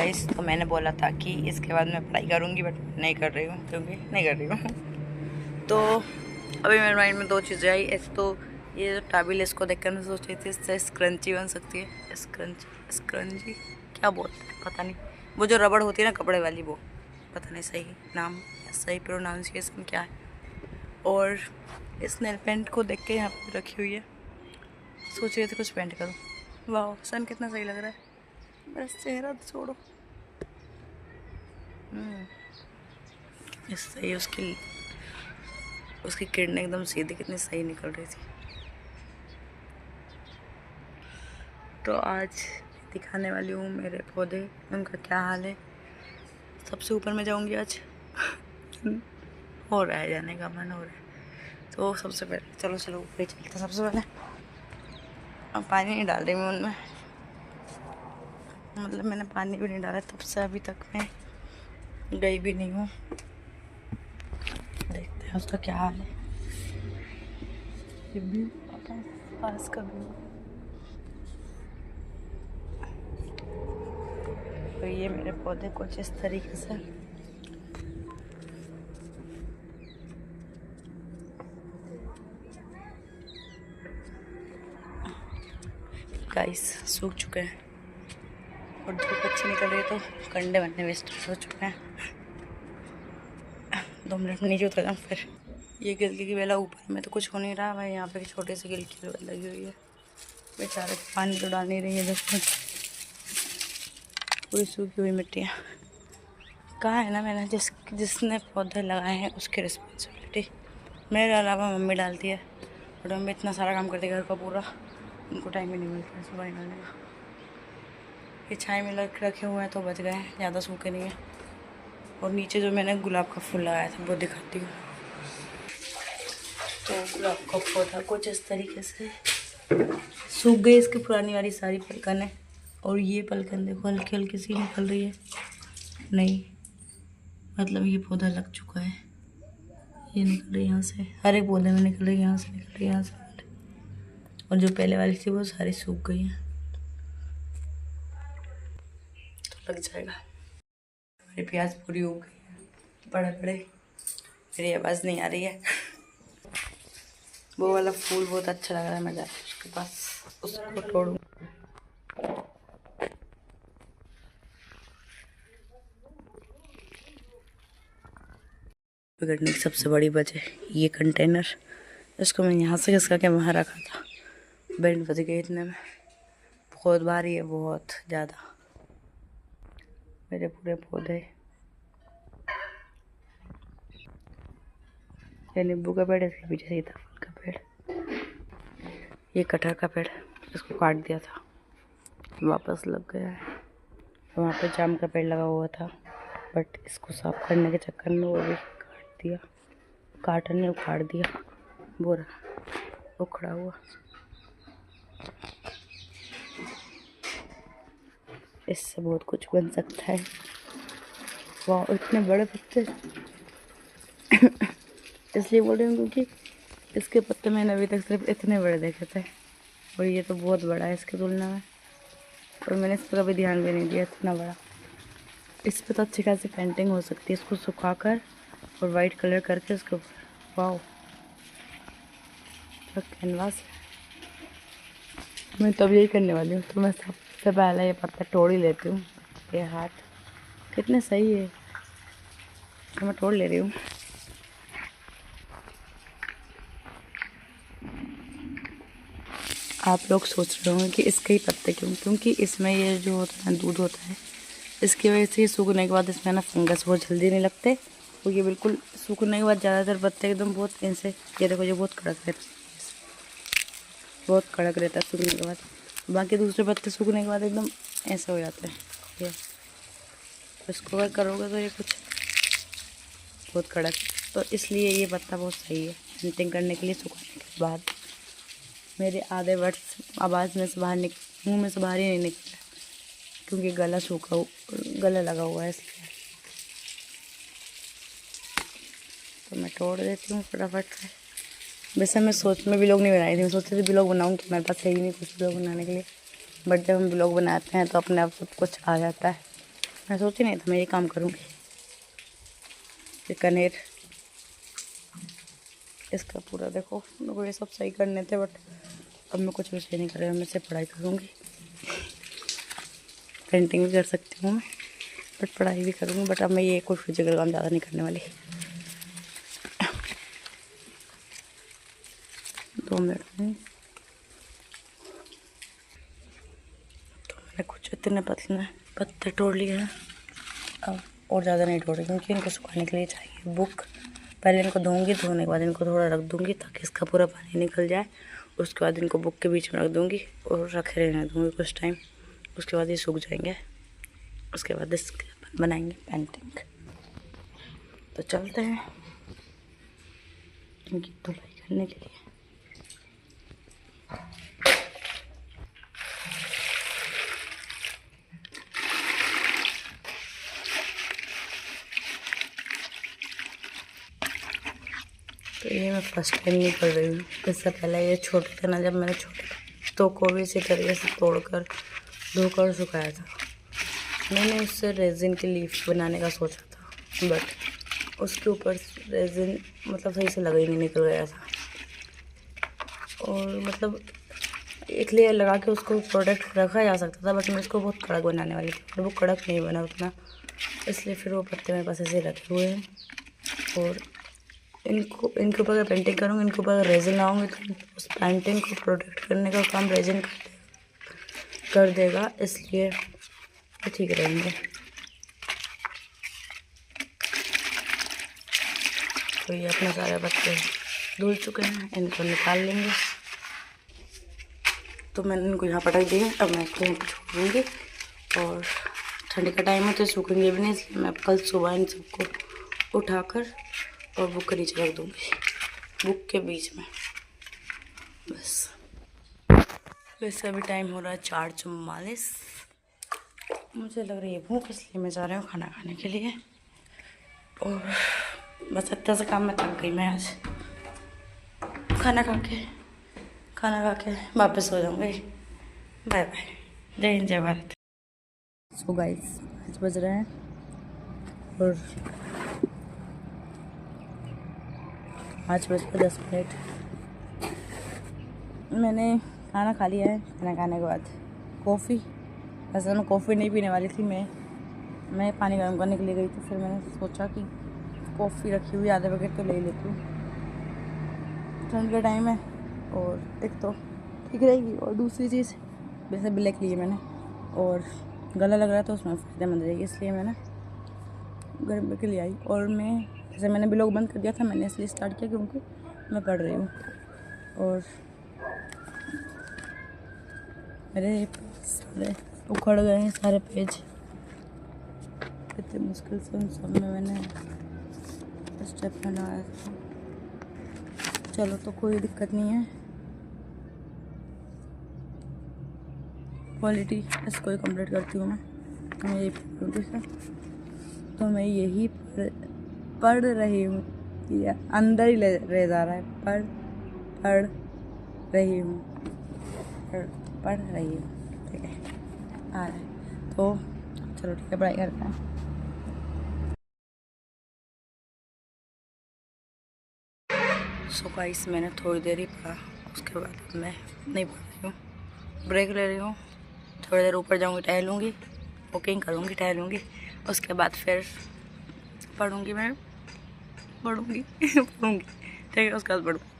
Guys, तो मैंने बोला था कि इसके बाद मैं पढ़ाई करूँगी, बट नहीं कर रही हूँ क्योंकि नहीं कर रही हूँ। तो अभी मेरे माइंड में दो चीज़ें आई। ऐसे तो ये जो टाबिल है इसको देखकर मैं सोच रही थी इससे स्क्रंची बन सकती है। स्क्रंची क्या बोलते हैं पता नहीं, वो जो रबड़ होती है ना कपड़े वाली, वो पता नहीं सही नाम या सही प्रोनाउंसिएशन क्या है। और इस नेल पेंट को देख के यहाँ पे रखी हुई है, सोच रही थी कुछ पेंट करूँ। वाह, सन कितना सही लग रहा है। बस चेहरा तो छोड़ो। सही, उसकी किरणें एकदम सीधी कितनी सही निकल रही थी। तो आज दिखाने वाली हूँ मेरे पौधे, उनका क्या हाल है। सबसे ऊपर में जाऊँगी आज। हो रहा है, जाने का मन हो रहा है। तो सबसे पहले चलो ऊपर चलते। सबसे पहले अब पानी नहीं डाल रही मैं उनमें, मतलब मैंने पानी भी नहीं डाला तब से अभी तक मैं गई भी नहीं हूँ। देखते हैं उसका क्या हाल है। ये भी पास का भी। तो ये मेरे पौधे कुछ इस तरीके से। गाइस सूख चुके हैं और धूप अच्छी निकल रही है तो कंडे बनने में स्टार्ट हो चुके हैं। 2 मिनट में नीचे उतर जाऊँ फिर। ये गिलकी की बेला ऊपर में तो कुछ हो नहीं रहा भाई, यहाँ पे छोटे से गिलकी की बेला लगी हुई है। बेचारे पानी तो डाल नहीं रही है, देखो पूरी सूखी हुई मिट्टियाँ। कहा है ना मैंने, जिसने पौधे लगाए हैं उसकी रिस्पॉन्सिबिलिटी। मेरे अलावा मम्मी डालती है, और मम्मी इतना सारा काम करती है घर का पूरा, उनको टाइम ही नहीं मिलता है सुबह डालने का। ये छाई में रखे हुए हैं तो बच गए हैं, ज़्यादा सूखे नहीं है। और नीचे जो मैंने गुलाब का फूल लगाया था वो दिखाती हूँ। तो गुलाब का पौधा कुछ इस तरीके से सूख गई, इसकी पुरानी वाली सारी पलकन है। और ये पलकन देखो हल्की हल्की सी निकल रही है, नहीं मतलब ये पौधा लग चुका है। ये निकल रही है यहाँ से, हर एक पौधे में निकल रही है, यहाँ से निकल रही है, यहाँ से। और जो पहले वाली थी वो सारी सूख गई है, तो लग जाएगा। हमारी प्याज पूरी हो गई है, बड़े बड़े। मेरी आवाज़ नहीं आ रही है। वो वाला फूल बहुत अच्छा लग रहा है, मैं जा उसके पास उसको तोड़ूँ। बिगड़ने की सबसे बड़ी वजह ये कंटेनर, इसको मैं यहाँ से खिसका के वहाँ रखा था, बैंड बज गई इतने में। बहुत भारी है, बहुत ज़्यादा। मेरे पूरे पौधे। ये नींबू का पेड़, इसके पीछे सीताफल का पेड़, ये कटहल का पेड़, इसको काट दिया था वापस लग गया है। वहाँ पे जाम का पेड़ लगा हुआ था, बट इसको साफ करने के चक्कर में वो भी काट दिया। काटन ने उखाड़ दिया, बोरा उखड़ा हुआ। इससे बहुत कुछ बन सकता है। वाह, इतने बड़े पत्ते। इसलिए बोल रही हूँ क्योंकि इसके पत्ते मैंने अभी तक सिर्फ इतने बड़े देखे थे, और ये तो बहुत बड़ा है इसकी तुलना में। और मैंने इस पर कभी ध्यान भी नहीं दिया, इतना बड़ा। इस पर तो अच्छी खासी पेंटिंग हो सकती है, इसको सुखाकर और वाइट कलर करके इसके ऊपर। वाह, कैनवास है। मैं तब यही करने वाली हूँ। तो मैं सबसे पहले ये पत्ता तोड़ ही लेती हूँ। ये हाथ कितने सही है, तो मैं तोड़ ले रही हूँ। आप लोग सोच रहे होंगे कि इसके ही पत्ते क्यों, क्योंकि इसमें ये जो होता है दूध होता है, इसकी वजह से सूखने के बाद इसमें ना फंगस बहुत जल्दी नहीं लगते। और ये बिल्कुल सूखने के बाद ज़्यादातर पत्ते एकदम बहुत इनसे, ये देखो ये बहुत कड़क रहता है, बहुत कड़क रहता है सूखने के बाद। बाकी दूसरे पत्ते सूखने के बाद एकदम ऐसे हो जाते हैं। ये इसको अगर करोगे तो ये कुछ बहुत कड़क, तो इसलिए ये पत्ता बहुत सही है पेंटिंग करने के लिए। सुखाने के बाद मेरे आधे वर्ड्स आवाज़ में से बाहर मुँह में से बाहर ही नहीं निकला, क्योंकि गला लगा हुआ है इसलिए। तो मैं तोड़ देती हूँ फटाफट से। वैसे मैं सोच में ब्लॉग नहीं बनाई थी, मैं सोचती थी ब्लॉग बनाऊँ कि मेरे पास है ही नहीं कुछ ब्लॉग बनाने के लिए। बट जब हम ब्लॉग बनाते हैं तो अपने आप सब कुछ आ जाता है। मैं सोची नहीं था मैं ये काम करूँगी। ये कनेर इसका पूरा देखो, मेरे को ये सब सही करने थे, बट अब मैं कुछ भी सही नहीं कर रही हूँ। मैं सिर्फ पढ़ाई करूँगी। पेंटिंग भी कर सकती हूँ मैं, बट पढ़ाई भी करूँगी। बट अब मैं ये कोई फिजिकल काम ज़्यादा नहीं करने वाली। 2 मिनट में तो मैंने कुछ इतने पतले पत्ते तोड़ लिए हैं। अब और ज़्यादा नहीं तोड़ रही क्योंकि इनको सुखाने के लिए चाहिए बुक। पहले इनको धोऊंगी, धोने के बाद इनको थोड़ा रख दूँगी ताकि इसका पूरा पानी निकल जाए। उसके बाद इनको बुक के बीच में रख दूँगी और रखे रहने दूँगी कुछ टाइम। उसके बाद ये सूख जाएंगे। उसके बाद इसके बनाएंगे पेंटिंग। तो चलते हैं इनकी धुलाई करने के लिए। तो ये मैं फर्स्ट टाइम नहीं कर रही हूँ। इससे पहले ये छोटे थे ना, जब मैंने छोटे तो को भी इसी तरीके से तोड़कर धोकर सुखाया था। मैंने उससे रेजिन की लीफ बनाने का सोचा था, बट उसके ऊपर रेजिन मतलब सही से लगा ही नहीं, निकल गया था। और मतलब एक लेयर लगा के उसको प्रोडक्ट रखा जा सकता था, बट मैं इसको बहुत कड़क बनाने वाली थी, वो कड़क नहीं बना उतना, इसलिए फिर वो पत्ते मेरे पास ऐसे रखे हुए हैं। और इनके ऊपर अगर पेंटिंग करूँगी, इनके ऊपर अगर रेजिन लाऊंगी तो उस पेंटिंग को प्रोटेक्ट करने का काम रेजिन कर देगा, इसलिए ये ठीक रहेंगे। तो ये अपने सारे पत्ते धुल चुके हैं, इनको निकाल लेंगे। तो मैंने इनको यहाँ पटक दिए। अब मैं इसको यहाँ पर छोड़ दूँगी। और ठंडी का टाइम है तो सूखेंगे भी नहीं, इसलिए मैं कल सुबह इन सबको उठाकर और बुक के नीचे रख दूँगी, बुक के बीच में। बस वैसे अभी टाइम हो रहा है 4:44। मुझे लग रही है भूख, इसलिए मैं जा रही हूँ खाना खाने के लिए। और बस इतना सा काम मैं थक गई। मैं आज खाना खा के वापस हो जाऊँगी। बाय बाय, जय हिंद जय भारत। सो गाइस 5 बज रहे हैं और 5:10 मैंने खाना खा लिया है। खाना खाने के बाद कॉफ़ी, वैसे मैं कॉफ़ी नहीं पीने वाली थी। मैं पानी गर्म करने के लिए गई थी, फिर मैंने सोचा कि कॉफ़ी रखी हुई आधे पैकेट तो ले लेती हूँ, ठंड का टाइम है और एक तो ठीक रहेगी, और दूसरी चीज़ वैसे ब्लैक ली है मैंने और गला लग रहा था, उसमें फ़ायदेमंद रहेगी, इसलिए मैंने गर्म के लिए आई। और मैं जैसे मैंने ब्लॉग बंद कर दिया था, मैंने इसलिए स्टार्ट किया क्योंकि मैं पढ़ रही हूँ और मेरे सारे उखड़ गए हैं सारे पेज। इतनी मुश्किल से उन सब में मैंने स्टेप बनाया था। चलो तो कोई दिक्कत नहीं है, क्वालिटी इसको ही कंप्लीट करती हूँ मैं यही तो मैं यही पढ़ रही हूँ। ये अंदर ही रह जा रहा है, पढ़ रही हूँ, पढ़ रही हूँ, ठीक है आ रहा है। तो चलो ठीक है, पढ़ाई करते हैं। सो गाइस मैंने थोड़ी देर ही पढ़ा, उसके बाद मैं नहीं पढ़ रही हूँ, ब्रेक ले रही हूँ। थोड़ी देर ऊपर जाऊँगी, टहलूँगी, वॉकिंग करूँगी, टहलूँगी, उसके बाद फिर पढ़ूँगी। मैं पढ़ूँगी ठीक है, उसके बाद पढ़ूँगी।